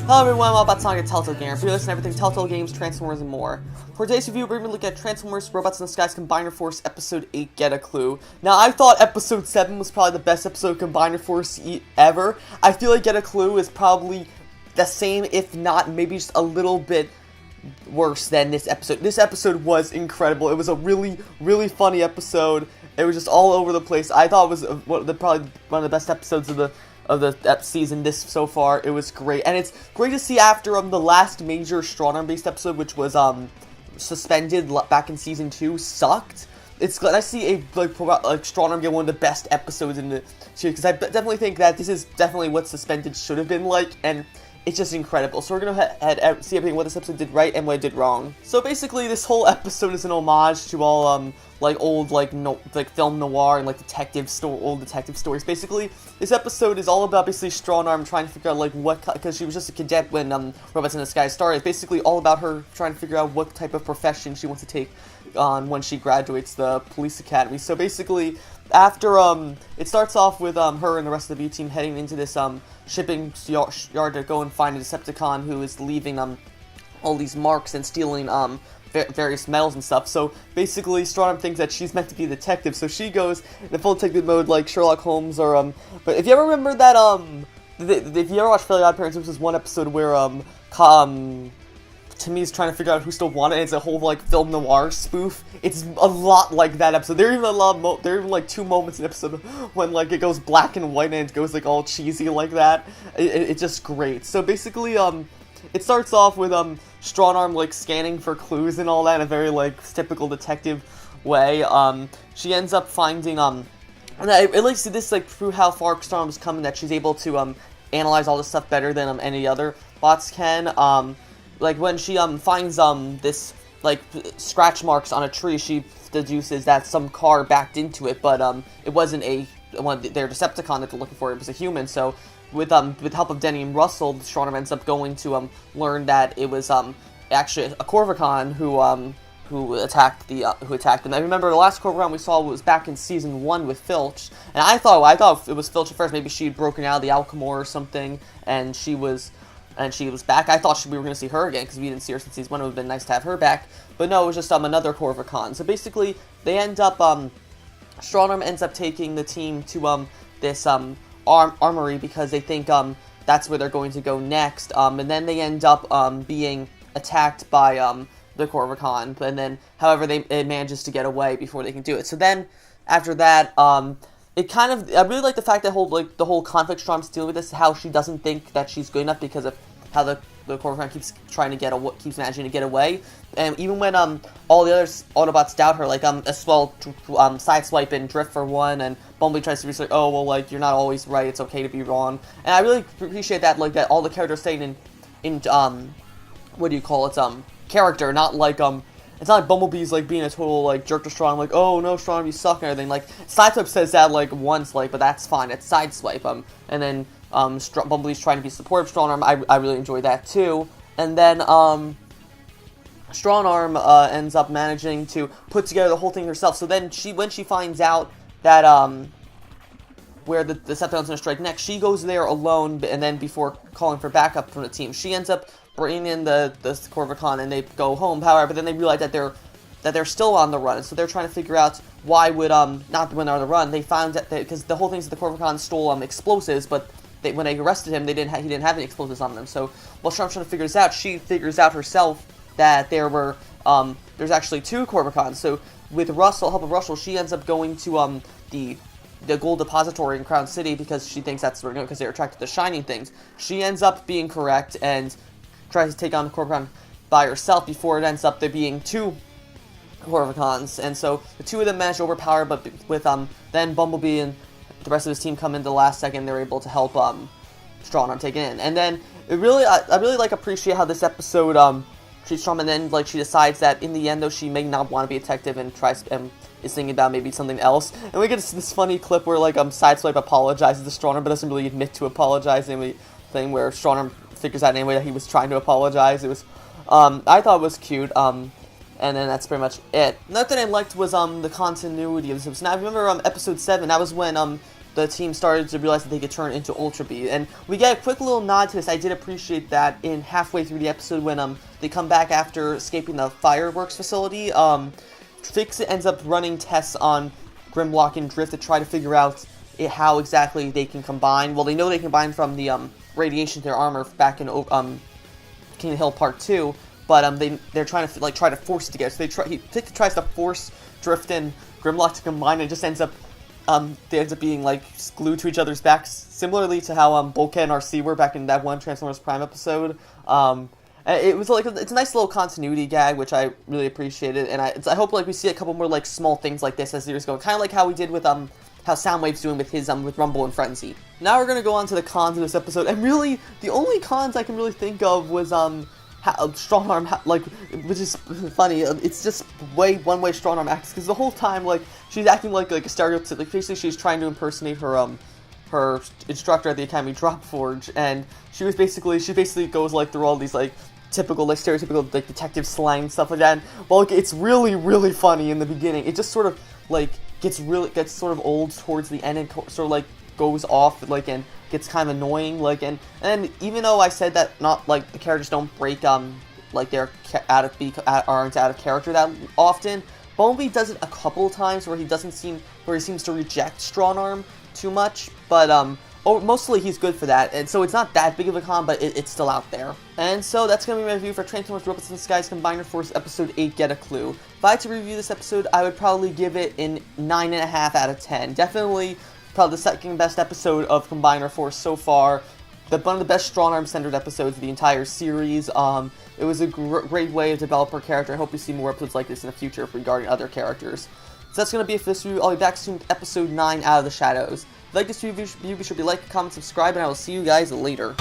Hello everyone, I'm about Sonic Telltale Gamer. For this and everything Telltale Games, Transformers, and more. For today's review, we're going to look at Transformers Robots in the Skies Combiner Force Episode 8, Get a Clue. Now, I thought Episode 7 was probably the best episode of Combiner Force ever. I feel like Get a Clue is probably the same, if not maybe just a little bit worse than this episode. This episode was incredible. It was a really, really funny episode. It was just all over the place. I thought it was probably one of the best episodes of the season this so far. It was great, and it's great to see after the last major Strongarm based episode, which was suspended back in season 2, sucked. It's nice to see a Strongarm get one of the best episodes in the series, because I definitely think that this is definitely what suspended should have been like, and it's just incredible. So we're gonna see everything what this episode did right and what it did wrong. So basically, this whole episode is an homage to all old film noir and old detective stories. Basically, this episode is all about basically Strongarm trying to figure out because she was just a cadet when Robots in the Sky started. It's basically all about her trying to figure out what type of profession she wants to take on when she graduates the police academy. So basically, after it starts off with her and the rest of the B team heading into this shipping yard to go and find a Decepticon who is leaving all these marks and stealing various metals and stuff. So basically, Strongarm thinks that she's meant to be a detective, so she goes in full detective mode like Sherlock Holmes or But if you ever remember that if you ever watched Fairly Odd Parents, this was one episode where Timmy's trying to figure out who still wanted it. It's a whole film noir spoof. It's a lot like that episode. There are even two moments in the episode when it goes black and white and it goes all cheesy like that. It's just great. So basically it starts off with Strongarm scanning for clues and all that in a very typical detective way. She ends up finding and at least this prove how far Strongarm's coming, that she's able to analyze all this stuff better than any other bots can. When she finds this scratch marks on a tree, she deduces that some car backed into it, but it wasn't their Decepticon that they're looking for. It was a human. So with help of Denny and Russell, Strongarm ends up going to learn that it was actually a Corvicon who attacked them. I remember the last Corvicon we saw was back in season 1 with Filch, and I thought it was Filch at first. Maybe she had broken out of the Alchemor or something, and she was back. I thought we were going to see her again, because we didn't see her since season 1. It would have been nice to have her back. But no, it was just another Corvicon. So basically, they end up, Strongarm ends up taking the team to this armory, because they think that's where they're going to go next. And then they end up being attacked by the Corvicon. And then, however, it manages to get away before they can do it. So then, after that, I really like the fact that the whole conflict Strongarm's dealing with this, how she doesn't think that she's good enough because of how the Corvicon keeps managing to get away, and even when all the other Autobots doubt her, Sideswipe and Drift for one, and Bumblebee tries to be like, oh well, you're not always right, it's okay to be wrong, and I really appreciate that, that all the characters staying in what do you call it, character, not it's not like Bumblebee's being a total jerk to Strongarm, oh no, Strongarm, you suck and everything. Sideswipe says that once, but that's fine. It's Sideswipe. And then Bumblebee's trying to be supportive of Strongarm. I really enjoy that too. And then Strongarm ends up managing to put together the whole thing herself. So then when she finds out that where the Decepticon's gonna strike next, she goes there alone, and then before calling for backup from the team, she ends up bringing in the Corvicon, and they go home. However, then they realize that they're still on the run, so they're trying to figure out why would not when they're on the run. They found that because the whole thing is that the Corvicon stole explosives, but when they arrested him, he didn't have any explosives on them. So while Strongarm's trying to figure this out, she figures out herself that there's actually 2 Corvicons. So with help of Russell, she ends up going to the gold depository in Crown City, because she thinks that's where they're going, because they're attracted to shining things. She ends up being correct and tries to take on the Corvicon by herself before it ends up there being 2 Corvicons, and so the 2 of them manage to overpower, but with then Bumblebee and the rest of his team come in the last second, they're able to help Strongarm take it in. And then I really appreciate how this episode treats Strongarm, and then she decides that in the end though she may not want to be a detective and tries is thinking about maybe something else. And we get this funny clip where Sideswipe apologizes to Strongarm but doesn't really admit to apologizing, thing where Strongarm figures out anyway that he was trying to apologize. It was I thought it was cute. And then that's pretty much it. Another thing I liked was the continuity of this episode. Now, I remember episode 7, that was when the team started to realize that they could turn into Ultra Bee. And we get a quick little nod to this. I did appreciate that in halfway through the episode when they come back after escaping the fireworks facility. Fix-It ends up running tests on Grimlock and Drift to try to figure out how exactly they can combine. Well, they know they combine from the radiation to their armor back in King of the Hill Part 2, but they're trying to try to force it together. So he tries to force Drift and Grimlock to combine, and it just ends up they end up being glued to each other's backs, similarly to how Bulkhead and RC were back in that one Transformers Prime episode. It was it's a nice little continuity gag, which I really appreciated, and I hope we see a couple more small things like this as the years go, kind of like how we did with how Soundwave's doing with his with Rumble and Frenzy. Now we're gonna go on to the cons of this episode, and really the only cons I can really think of was Strongarm, which is funny. It's just one way Strongarm acts, because the whole time she's acting like a stereotype. Basically, she's trying to impersonate her her instructor at the Academy, Dropforge, and she basically goes through all these typical stereotypical detective slang and stuff like that. And, it's really funny in the beginning. It just sort of gets sort of old towards the end and sort of goes off and gets kind of annoying. And even though I said that not the characters don't break they're aren't out of character that often, Bumblebee does it a couple of times where he seems to reject Strongarm too much, but mostly he's good for that, and so it's not that big of a con, but it's still out there. And so that's going to be my review for Transformers Robots in Disguise Combiner Force Episode 8, Get a Clue. If I had to review this episode, I would probably give it an 9.5 out of 10. Definitely probably the second best episode of Combiner Force so far. One of the best Strongarm-centered episodes of the entire series. It was a great way to develop her character. I hope we see more episodes like this in the future regarding other characters. So that's going to be it for this review. I'll be back soon with Episode 9, Out of the Shadows. If you like this review, be sure to like, comment, subscribe, and I will see you guys later.